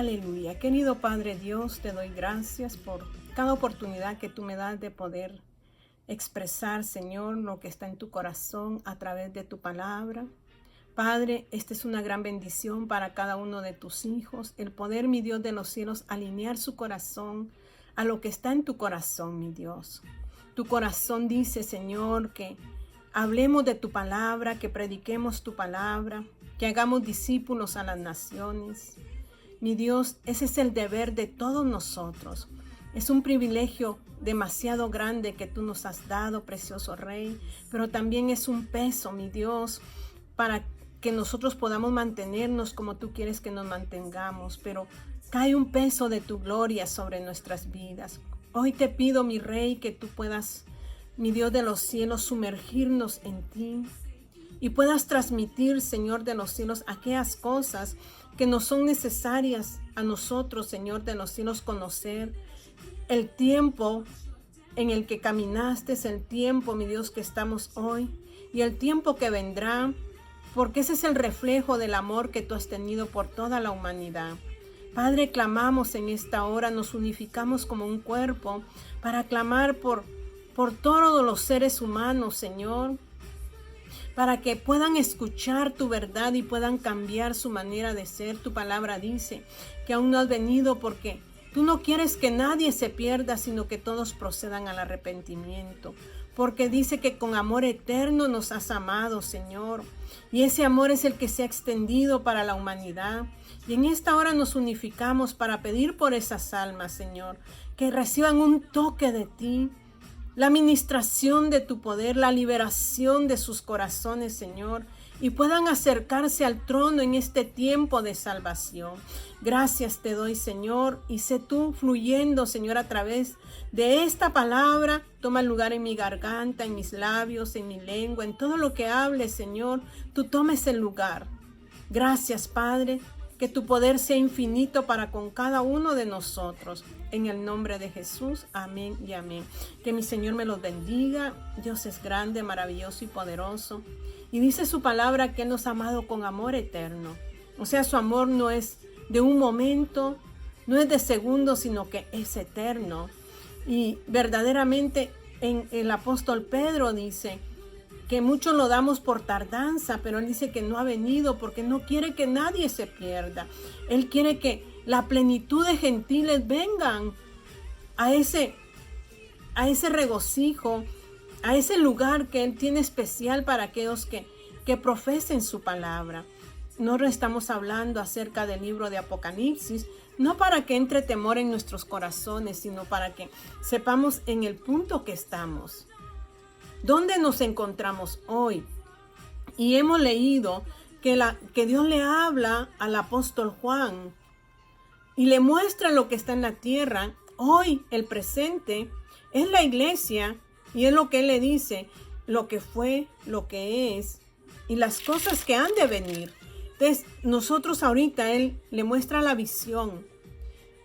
Aleluya. Querido Padre Dios, te doy gracias por cada oportunidad que tú me das de poder expresar, Señor, lo que está en tu corazón a través de tu palabra. Padre, esta es una gran bendición para cada uno de tus hijos, el poder, mi Dios de los cielos, alinear su corazón a lo que está en tu corazón, mi Dios. Tu corazón dice, Señor, que hablemos de tu palabra, que prediquemos tu palabra, que hagamos discípulos a las naciones. Mi Dios, ese es el deber de todos nosotros. Es un privilegio demasiado grande que tú nos has dado, precioso Rey, pero también es un peso, mi Dios, para que nosotros podamos mantenernos como tú quieres que nos mantengamos, pero cae un peso de tu gloria sobre nuestras vidas. Hoy te pido, mi Rey, que tú puedas, mi Dios de los cielos, sumergirnos en ti y puedas transmitir, Señor de los cielos, aquellas cosas que nos son necesarias a nosotros, Señor de los cielos, conocer el tiempo en el que caminaste, es el tiempo, mi Dios, que estamos hoy y el tiempo que vendrá, porque ese es el reflejo del amor que tú has tenido por toda la humanidad. Padre, clamamos en esta hora, nos unificamos como un cuerpo para clamar por todos los seres humanos, Señor, para que puedan escuchar tu verdad y puedan cambiar su manera de ser. Tu palabra dice que aún no has venido porque tú no quieres que nadie se pierda, sino que todos procedan al arrepentimiento. Porque dice que con amor eterno nos has amado, Señor. Y ese amor es el que se ha extendido para la humanidad. Y en esta hora nos unificamos para pedir por esas almas, Señor, que reciban un toque de ti, la administración de tu poder, la liberación de sus corazones, Señor, y puedan acercarse al trono en este tiempo de salvación. Gracias te doy, Señor, y sé tú fluyendo, Señor, a través de esta palabra. Toma lugar en mi garganta, en mis labios, en mi lengua, en todo lo que hable, Señor, tú tomes el lugar. Gracias, Padre, que tu poder sea infinito para con cada uno de nosotros. En el nombre de Jesús, amén y amén. Que mi Señor me los bendiga. Dios es grande, maravilloso y poderoso. Y dice su palabra que Él nos ha amado con amor eterno. O sea, su amor no es de un momento, no es de segundos, sino que es eterno. Y verdaderamente el apóstol Pedro dice que muchos lo damos por tardanza, pero Él dice que no ha venido porque no quiere que nadie se pierda. Él quiere que la plenitud de gentiles vengan a ese regocijo, a ese lugar que Él tiene especial para aquellos que profesen su palabra. No estamos hablando acerca del libro de Apocalipsis, no para que entre temor en nuestros corazones, sino para que sepamos en el punto que estamos. ¿Dónde nos encontramos hoy? Y hemos leído que Dios le habla al apóstol Juan y le muestra lo que está en la tierra. Hoy, el presente, es la iglesia y es lo que Él le dice, lo que fue, lo que es y las cosas que han de venir. Entonces, nosotros ahorita Él le muestra la visión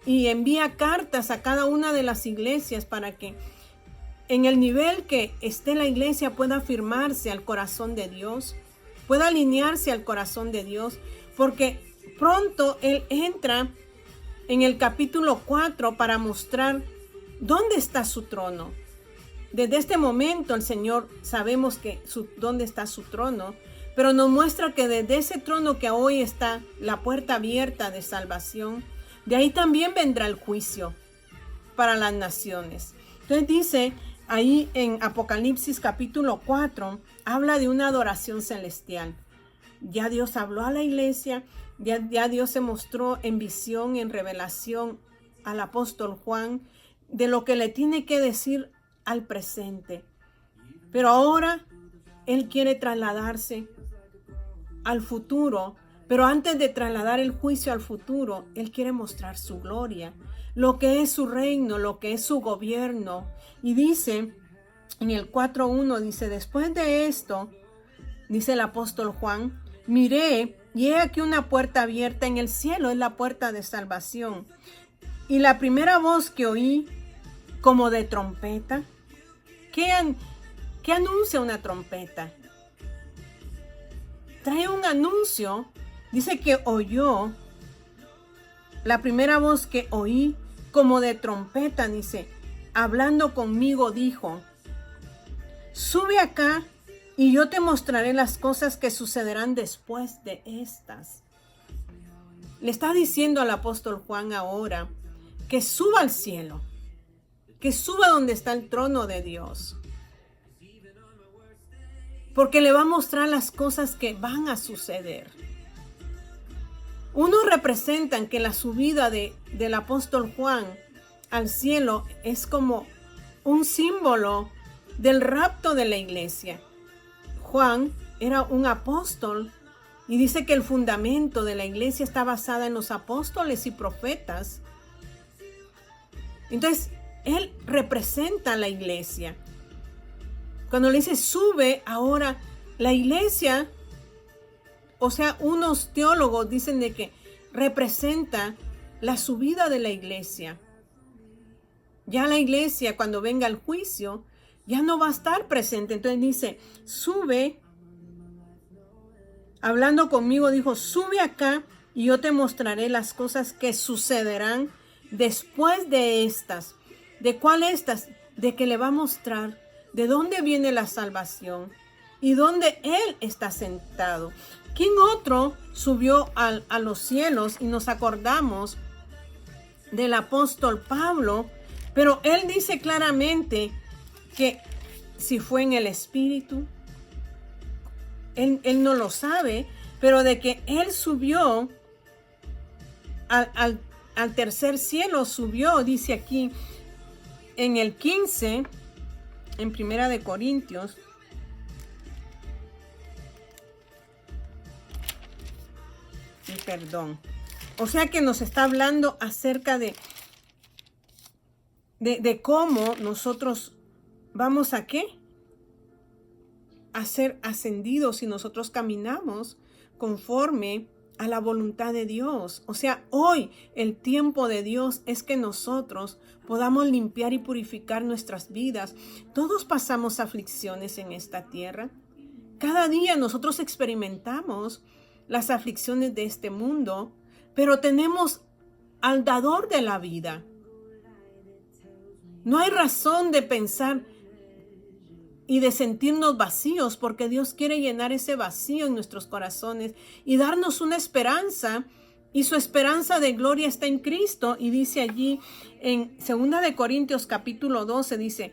y envía cartas a cada una de las iglesias para que en el nivel que esté la iglesia pueda afirmarse al corazón de Dios, pueda alinearse al corazón de Dios, porque pronto Él entra en el capítulo 4 para mostrar dónde está su trono. Desde este momento el Señor sabemos que dónde está su trono, pero nos muestra que desde ese trono que hoy está la puerta abierta de salvación, de ahí también vendrá el juicio para las naciones. Entonces dice ahí en Apocalipsis capítulo 4, habla de una adoración celestial. Ya Dios habló a la iglesia, ya Dios se mostró en visión, en revelación al apóstol Juan de lo que le tiene que decir al presente. Pero ahora Él quiere trasladarse al futuro, pero antes de trasladar el juicio al futuro, Él quiere mostrar su gloria, lo que es su reino, lo que es su gobierno. Y dice, en el 4:1, dice, después de esto, dice el apóstol Juan, miré y he aquí una puerta abierta en el cielo, es la puerta de salvación. Y la primera voz que oí, como de trompeta. ¿Qué anuncia una trompeta? Trae un anuncio. Dice que oyó la primera voz que oí, como de trompeta, dice, hablando conmigo, dijo, sube acá y yo te mostraré las cosas que sucederán después de estas. Le está diciendo al apóstol Juan ahora que suba al cielo, que suba donde está el trono de Dios, porque le va a mostrar las cosas que van a suceder. Unos representan que la subida del apóstol Juan al cielo es como un símbolo del rapto de la iglesia. Juan era un apóstol y dice que el fundamento de la iglesia está basada en los apóstoles y profetas. Entonces, él representa a la iglesia. Cuando le dice sube, ahora la iglesia, o sea, unos teólogos dicen de que representa la subida de la iglesia. Ya la iglesia, cuando venga el juicio, ya no va a estar presente. Entonces dice, sube, hablando conmigo, dijo, sube acá y yo te mostraré las cosas que sucederán después de estas. ¿De cuál estas? De que le va a mostrar de dónde viene la salvación y dónde Él está sentado. ¿Quién otro subió a los cielos? Y nos acordamos del apóstol Pablo, pero él dice claramente que si fue en el Espíritu, él no lo sabe, pero de que él subió al tercer cielo, subió, dice aquí en el 15, en Primera de Corintios, perdón. O sea que nos está hablando acerca de cómo nosotros vamos a ¿qué? A ser ascendidos si nosotros caminamos conforme a la voluntad de Dios. O sea, hoy el tiempo de Dios es que nosotros podamos limpiar y purificar nuestras vidas. Todos pasamos aflicciones en esta tierra. Cada día nosotros experimentamos las aflicciones de este mundo, pero tenemos al dador de la vida. No hay razón de pensar y de sentirnos vacíos, porque Dios quiere llenar ese vacío en nuestros corazones y darnos una esperanza, y su esperanza de gloria está en Cristo. Y dice allí en 2 de Corintios capítulo 12, dice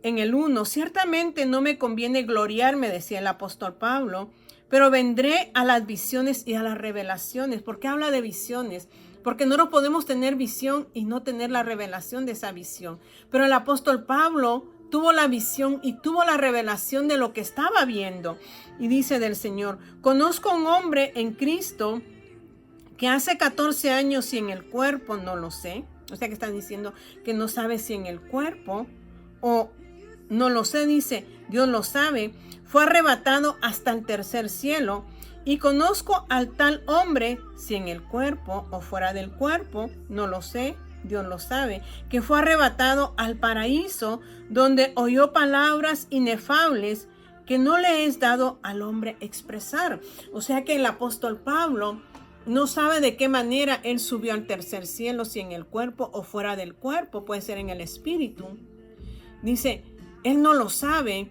en el 1, ciertamente no me conviene gloriarme, decía el apóstol Pablo, pero vendré a las visiones y a las revelaciones. ¿Por qué habla de visiones? Porque no podemos tener visión y no tener la revelación de esa visión. Pero el apóstol Pablo tuvo la visión y tuvo la revelación de lo que estaba viendo. Y dice del Señor, conozco a un hombre en Cristo que hace 14 años, y en el cuerpo no lo sé. O sea que están diciendo que no sabe si en el cuerpo o no lo sé, dice, Dios lo sabe. Fue arrebatado hasta el tercer cielo, y conozco al tal hombre, si en el cuerpo o fuera del cuerpo, no lo sé, Dios lo sabe, que fue arrebatado al paraíso, donde oyó palabras inefables que no le es dado al hombre expresar. O sea que el apóstol Pablo no sabe de qué manera él subió al tercer cielo, si en el cuerpo o fuera del cuerpo, puede ser en el espíritu. Dice, él no lo sabe,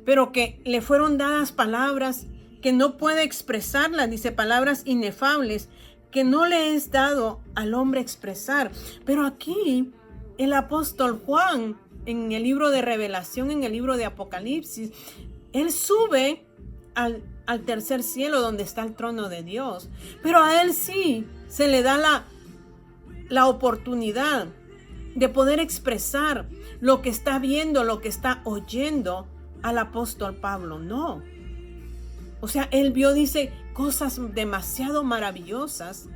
pero que le fueron dadas palabras que no puede expresarlas, dice, palabras inefables que no le es dado al hombre expresar. Pero aquí el apóstol Juan, en el libro de Revelación, en el libro de Apocalipsis, él sube al tercer cielo donde está el trono de Dios, pero a él sí se le da la oportunidad de poder expresar lo que está viendo, lo que está oyendo. Al apóstol Pablo no. O sea, él vio, dice, cosas demasiado maravillosas,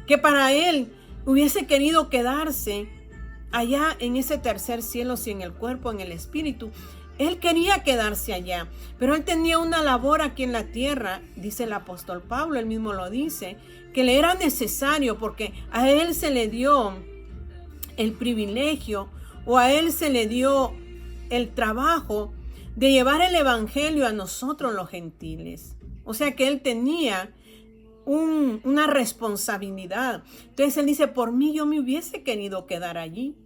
que para él hubiese querido quedarse allá en ese tercer cielo, si en el cuerpo, en el espíritu. Él quería quedarse allá, pero él tenía una labor aquí en la tierra, dice el apóstol Pablo, él mismo lo dice, que le era necesario, porque a él se le dio el privilegio, o a él se le dio el trabajo de llevar el evangelio a nosotros los gentiles. O sea que él tenía una responsabilidad. Entonces él dice, por mí yo me hubiese querido quedar allí.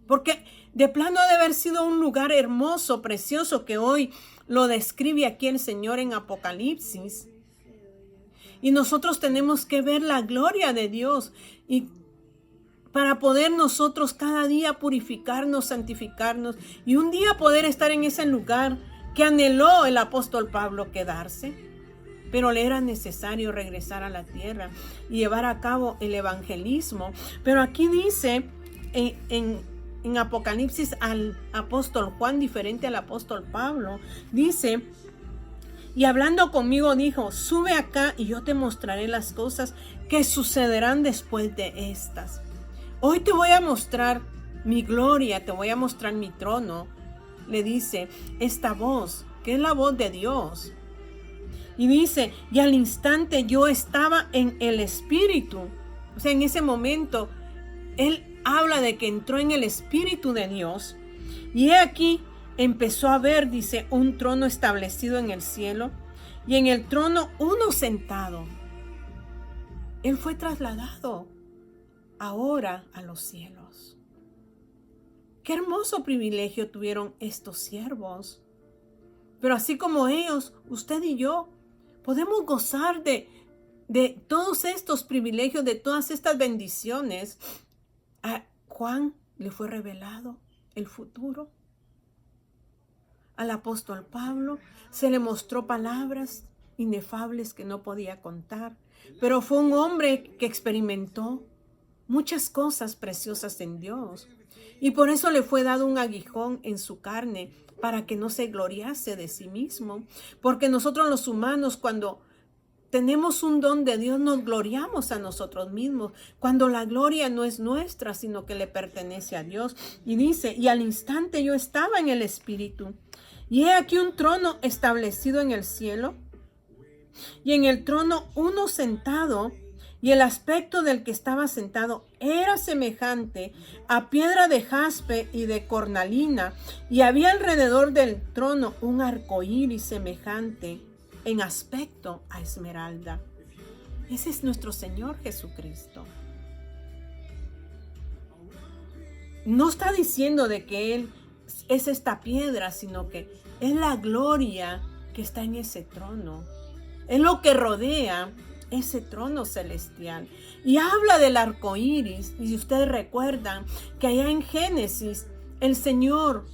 Porque de plano ha de haber sido un lugar hermoso, precioso, que hoy lo describe aquí el Señor en Apocalipsis. Y nosotros tenemos que ver la gloria de Dios y para poder nosotros cada día purificarnos, santificarnos y un día poder estar en ese lugar que anheló el apóstol Pablo quedarse. Pero le era necesario regresar a la tierra y llevar a cabo el evangelismo. Pero aquí dice en Apocalipsis al apóstol Juan, diferente al apóstol Pablo, dice: y hablando conmigo dijo, sube acá y yo te mostraré las cosas que sucederán después de estas. Hoy te voy a mostrar mi gloria, te voy a mostrar mi trono. Le dice esta voz, que es la voz de Dios. Y dice, y al instante yo estaba en el Espíritu. O sea, en ese momento, él habla de que entró en el Espíritu de Dios. Y he aquí, empezó a ver, dice, un trono establecido en el cielo y en el trono uno sentado. Él fue trasladado ahora a los cielos. Qué hermoso privilegio tuvieron estos siervos. Pero así como ellos, usted y yo podemos gozar de todos estos privilegios, de todas estas bendiciones. A Juan le fue revelado el futuro. Al apóstol Pablo se le mostró palabras inefables que no podía contar, pero fue un hombre que experimentó muchas cosas preciosas en Dios. Y por eso le fue dado un aguijón en su carne para que no se gloriase de sí mismo. Porque nosotros los humanos, cuando tenemos un don de Dios, nos gloriamos a nosotros mismos, cuando la gloria no es nuestra, sino que le pertenece a Dios. Y dice, y al instante yo estaba en el Espíritu, y he aquí un trono establecido en el cielo, y en el trono uno sentado, y el aspecto del que estaba sentado era semejante a piedra de jaspe y de cornalina, y había alrededor del trono un arco iris semejante en aspecto a esmeralda. Ese es nuestro Señor Jesucristo. No está diciendo de que Él es esta piedra, sino que es la gloria que está en ese trono. Es lo que rodea ese trono celestial. Y habla del arco iris. Y si ustedes recuerdan que allá en Génesis, el Señor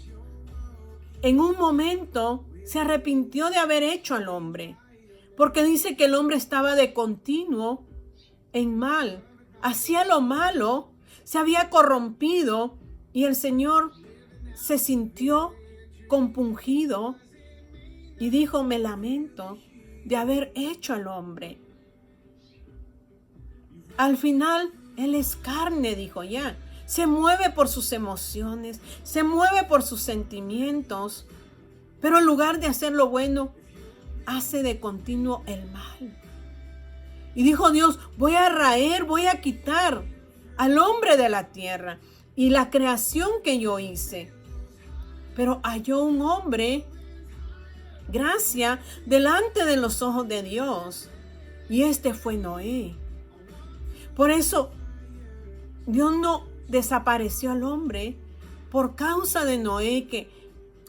en un momento se arrepintió de haber hecho al hombre. Porque dice que el hombre estaba de continuo en mal. Hacía lo malo, se había corrompido y el Señor se sintió compungido y dijo, me lamento de haber hecho al hombre. Al final, él es carne, dijo ya. Se mueve por sus emociones, se mueve por sus sentimientos, pero en lugar de hacer lo bueno, hace de continuo el mal. Y dijo Dios, voy a raer, voy a quitar al hombre de la tierra y la creación que yo hice. Pero halló un hombre, gracia, delante de los ojos de Dios. Y este fue Noé. Por eso, Dios no desapareció al hombre por causa de Noé, que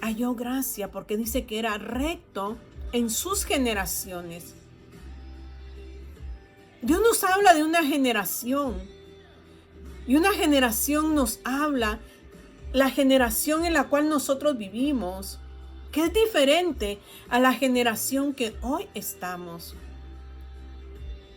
halló gracia, porque dice que era recto en sus generaciones. Dios nos habla de una generación. Y una generación nos habla, la generación en la cual nosotros vivimos, que es diferente a la generación que hoy estamos.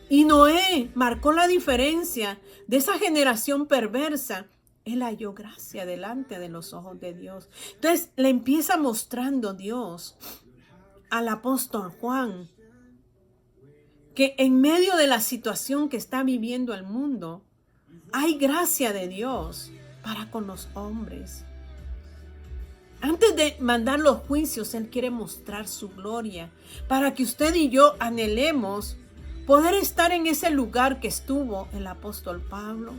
Y Noé marcó la diferencia de esa generación perversa. Él halló gracia delante de los ojos de Dios. Entonces le empieza mostrando Dios al apóstol Juan que en medio de la situación que está viviendo el mundo, hay gracia de Dios para con los hombres. Antes de mandar los juicios, Él quiere mostrar su gloria para que usted y yo anhelemos poder estar en ese lugar que estuvo el apóstol Pablo,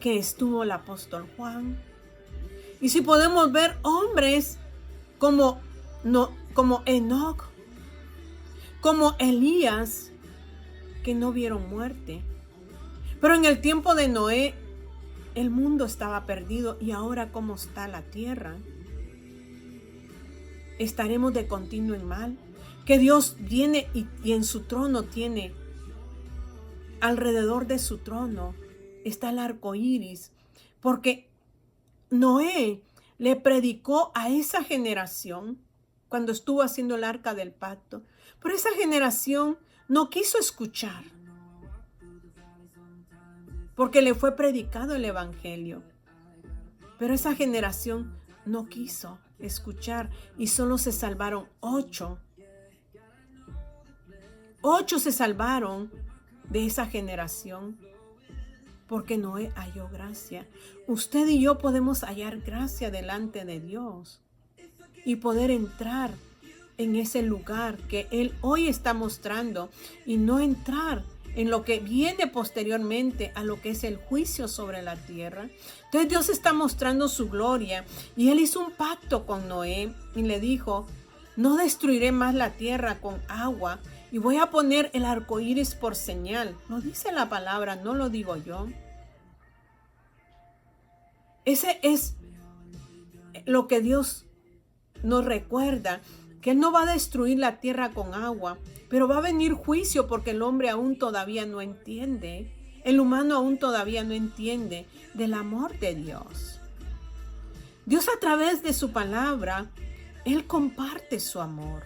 que estuvo el apóstol Juan. Y si podemos ver hombres como Enoc, como Elías, que no vieron muerte. Pero en el tiempo de Noé, el mundo estaba perdido. ¿Y ahora cómo está la tierra? ¿Estaremos de continuo en mal? Que Dios viene y en su trono tiene, alrededor de su trono está el arco iris, porque Noé le predicó a esa generación cuando estuvo haciendo el arca del pacto, pero esa generación no quiso escuchar, porque le fue predicado el evangelio, pero esa generación no quiso escuchar y solo se salvaron 8. 8 se salvaron de esa generación porque Noé halló gracia. Usted y yo podemos hallar gracia delante de Dios y poder entrar en ese lugar que Él hoy está mostrando y no entrar en lo que viene posteriormente a lo que es el juicio sobre la tierra. Entonces Dios está mostrando su gloria y Él hizo un pacto con Noé y le dijo: no destruiré más la tierra con agua y voy a poner el arco iris por señal. Lo dice la palabra, no lo digo yo. Ese es lo que Dios nos recuerda, que Él no va a destruir la tierra con agua, pero va a venir juicio porque el hombre aún todavía no entiende, el humano aún todavía no entiende del amor de Dios. Dios a través de su palabra, Él comparte su amor.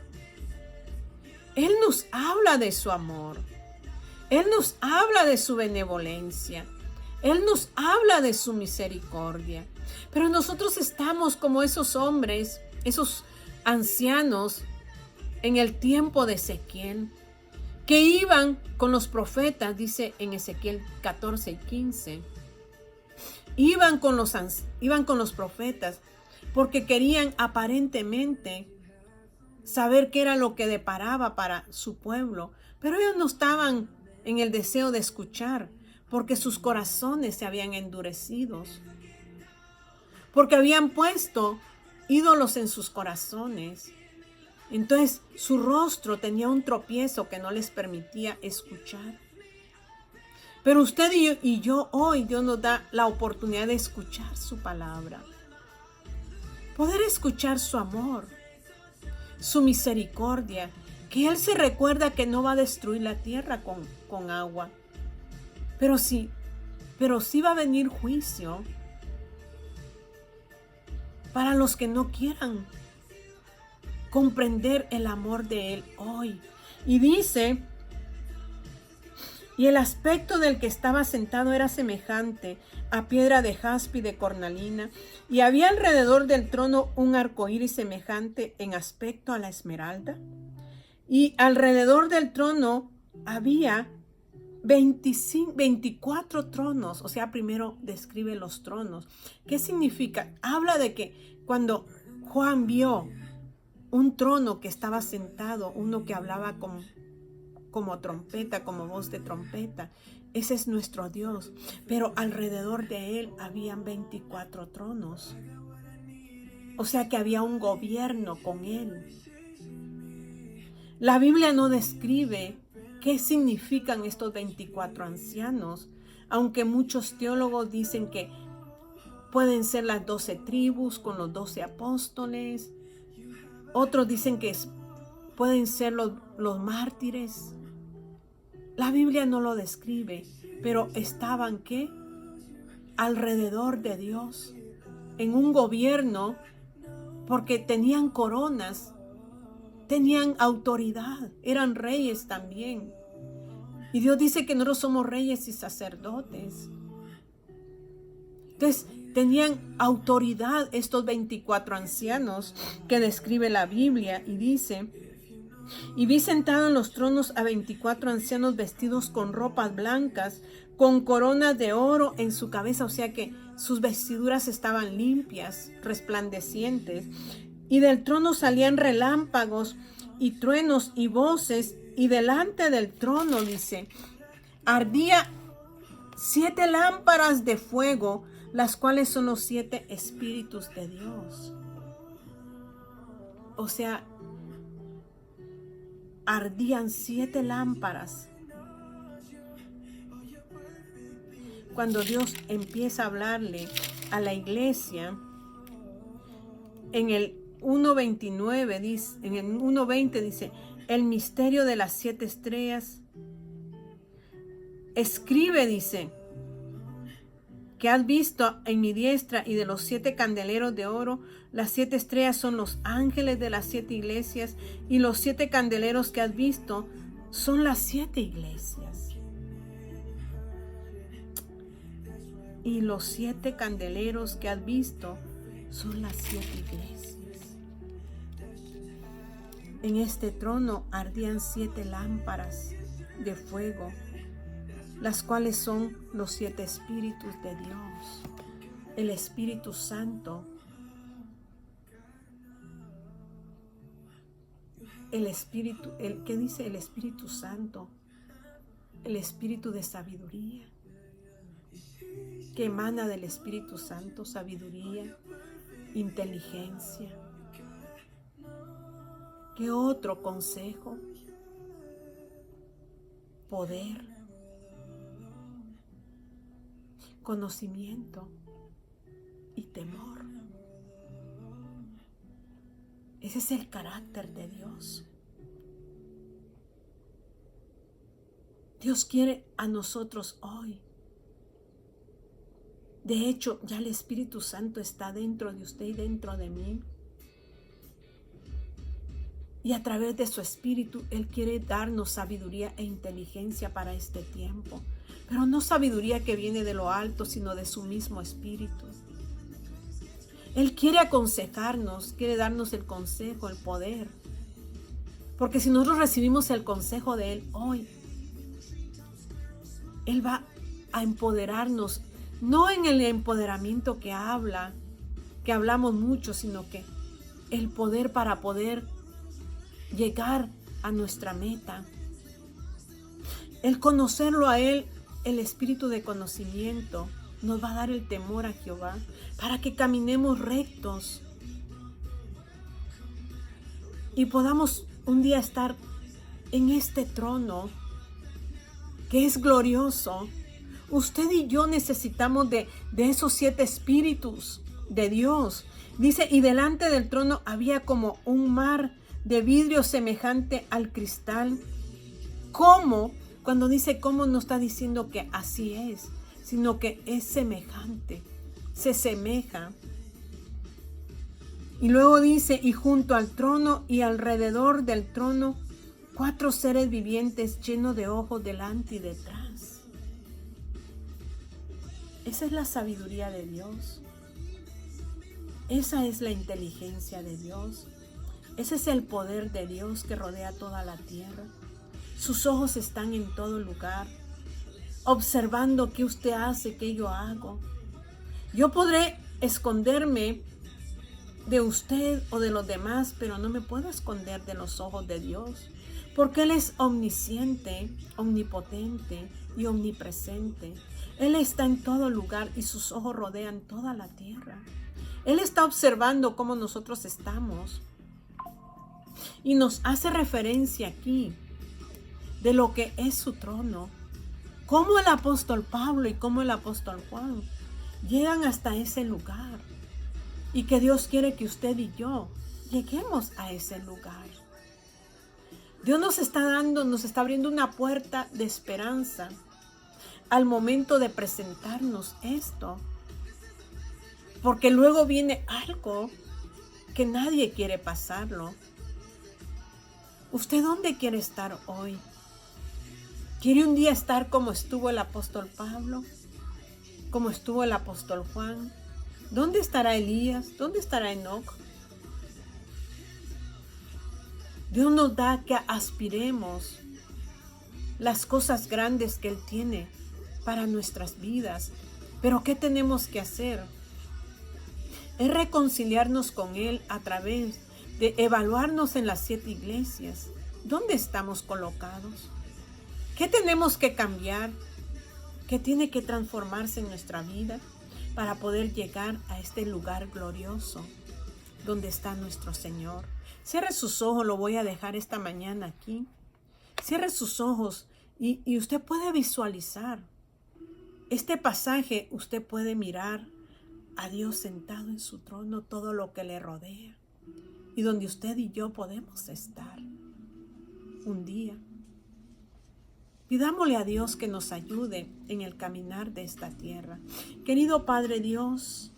Él nos habla de su amor. Él nos habla de su benevolencia. Él nos habla de su misericordia. Pero nosotros estamos como esos hombres, esos ancianos en el tiempo de Ezequiel, que iban con los profetas, dice en Ezequiel 14 y 15. Iban con los profetas porque querían aparentemente saber qué era lo que deparaba para su pueblo, pero ellos no estaban en el deseo de escuchar, porque sus corazones se habían endurecido, porque habían puesto ídolos en sus corazones. Entonces su rostro tenía un tropiezo que no les permitía escuchar. Pero usted y yo hoy, Dios nos da la oportunidad de escuchar su palabra, poder escuchar su amor, su misericordia, que Él se recuerda que no va a destruir la tierra con agua, pero sí va a venir juicio para los que no quieran comprender el amor de Él hoy. Y dice: y el aspecto del que estaba sentado era semejante a piedra de jaspe y de cornalina, y había alrededor del trono un arco iris semejante en aspecto a la esmeralda. Y alrededor del trono había 24 tronos. O sea, primero describe los tronos. ¿Qué significa? Habla de que cuando Juan vio un trono que estaba sentado, uno que hablaba como trompeta, como voz de trompeta, ese es nuestro Dios. Pero alrededor de Él habían 24 tronos. O sea que había un gobierno con Él. La Biblia no describe qué significan estos 24 ancianos, aunque muchos teólogos dicen que pueden ser las 12 tribus con los 12 apóstoles. Otros dicen que pueden ser los mártires. La Biblia no lo describe, pero estaban ¿qué? Alrededor de Dios, en un gobierno, porque tenían coronas, tenían autoridad, eran reyes también. Y Dios dice que nosotros somos reyes y sacerdotes. Entonces, tenían autoridad estos 24 ancianos que describe la Biblia, y dice: y vi sentado en los tronos a 24 ancianos vestidos con ropas blancas, con coronas de oro en su cabeza. O sea que sus vestiduras estaban limpias, resplandecientes. Y del trono salían relámpagos y truenos y voces. Y delante del trono, dice, ardía 7 lámparas de fuego, las cuales son los 7 espíritus de Dios. O sea, ardían 7 lámparas cuando Dios empieza a hablarle a la iglesia, en el 1:29 dice, en el 1:20 dice, el misterio de las 7 estrellas. Escribe, dice, que has visto en mi diestra y de los 7 candeleros de oro, las 7 estrellas son los ángeles de las 7 iglesias y los 7 candeleros que has visto son las 7 iglesias. Y los 7 candeleros que has visto son las 7 iglesias. En este trono ardían 7 lámparas de fuego, las cuales son los 7 espíritus de Dios, el Espíritu Santo, ¿qué dice el Espíritu Santo? El Espíritu de sabiduría, que emana del Espíritu Santo, sabiduría, inteligencia. ¿Qué otro consejo? Poder, conocimiento y temor. Ese es el carácter de Dios. Dios quiere a nosotros hoy. De hecho, ya el Espíritu Santo está dentro de usted y dentro de mí. Y a través de su Espíritu, Él quiere darnos sabiduría e inteligencia para este tiempo. Pero no sabiduría que viene de lo alto, sino de su mismo Espíritu. Él quiere aconsejarnos, quiere darnos el consejo, el poder. Porque si nosotros recibimos el consejo de Él hoy, Él va a empoderarnos, no en el empoderamiento que hablamos mucho, sino que el poder para poder llegar a nuestra meta. El conocerlo a Él, el espíritu de conocimiento, nos va a dar el temor a Jehová para que caminemos rectos y podamos un día estar en este trono que es glorioso. Usted y yo necesitamos de esos 7 espíritus de Dios. Dice, y delante del trono había como un mar de vidrio semejante al cristal. ¿Cómo? Cuando dice cómo, no está diciendo que así es, sino que es semejante, se semeja. Y luego dice, y junto al trono y alrededor del trono, 4 seres vivientes llenos de ojos delante y detrás. Esa es la sabiduría de Dios. Esa es la inteligencia de Dios. Ese es el poder de Dios que rodea toda la tierra. Sus ojos están en todo lugar, observando qué usted hace, qué yo hago. Yo podré esconderme de usted o de los demás, pero no me puedo esconder de los ojos de Dios, porque Él es omnisciente, omnipotente y omnipresente. Él está en todo lugar y sus ojos rodean toda la tierra. Él está observando cómo nosotros estamos. Y nos hace referencia aquí de lo que es su trono. Cómo el apóstol Pablo y cómo el apóstol Juan llegan hasta ese lugar. Y que Dios quiere que usted y yo lleguemos a ese lugar. Dios nos está abriendo una puerta de esperanza al momento de presentarnos esto. Porque luego viene algo que nadie quiere pasarlo. ¿Usted dónde quiere estar hoy? ¿Quiere un día estar como estuvo el apóstol Pablo? ¿Como estuvo el apóstol Juan? ¿Dónde estará Elías? ¿Dónde estará Enoc? Dios nos da que aspiremos las cosas grandes que Él tiene para nuestras vidas. Pero ¿qué tenemos que hacer? Es reconciliarnos con Él a través de evaluarnos en las 7 iglesias. ¿Dónde estamos colocados? ¿Qué tenemos que cambiar? ¿Qué tiene que transformarse en nuestra vida para poder llegar a este lugar glorioso donde está nuestro Señor? Cierre sus ojos, lo voy a dejar esta mañana aquí. Cierre sus ojos y usted puede visualizar este pasaje usted puede mirar a Dios sentado en su trono, todo lo que le rodea, y donde usted y yo podemos estar un día. Pidámosle a Dios que nos ayude en el caminar de esta tierra. Querido Padre Dios,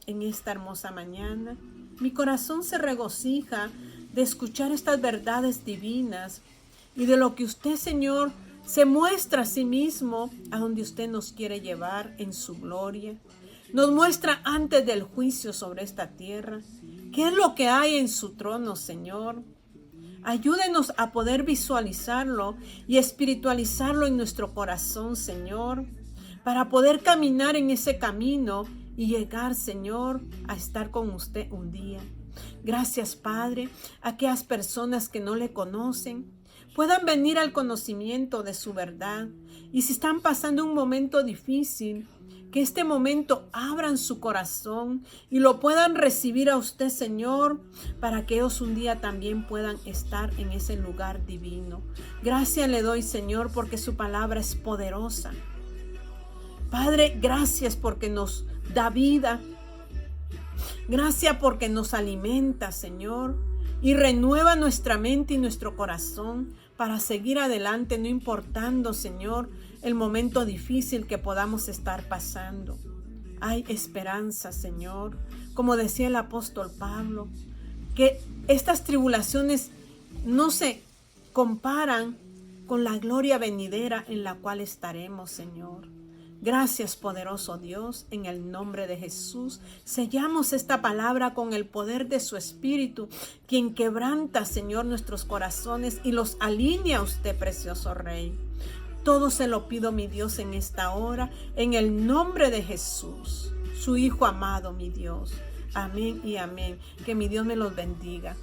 en esta hermosa mañana, mi corazón se regocija de escuchar estas verdades divinas y de lo que usted, Señor, se muestra a sí mismo a donde usted nos quiere llevar en su gloria. Nos muestra antes del juicio sobre esta tierra qué es lo que hay en su trono, Señor. Ayúdenos a poder visualizarlo y espiritualizarlo en nuestro corazón, Señor, para poder caminar en ese camino y llegar, Señor, a estar con usted un día. Gracias, Padre, a aquellas personas que no le conocen puedan venir al conocimiento de su verdad. Y si están pasando un momento difícil, que este momento abran su corazón y lo puedan recibir a usted, Señor, para que ellos un día también puedan estar en ese lugar divino. Gracias le doy, Señor, porque su palabra es poderosa. Padre, gracias porque nos da vida. Gracias porque nos alimenta, Señor, y renueva nuestra mente y nuestro corazón para seguir adelante, no importando, Señor, el momento difícil que podamos estar pasando. Hay esperanza, Señor. Como decía el apóstol Pablo, que estas tribulaciones no se comparan con la gloria venidera en la cual estaremos, Señor. Gracias, poderoso Dios, en el nombre de Jesús. Sellamos esta palabra con el poder de su Espíritu, quien quebranta, Señor, nuestros corazones y los alinea a usted, precioso Rey. Todo se lo pido, mi Dios, en esta hora, en el nombre de Jesús, su Hijo amado, mi Dios. Amén y amén. Que mi Dios me los bendiga.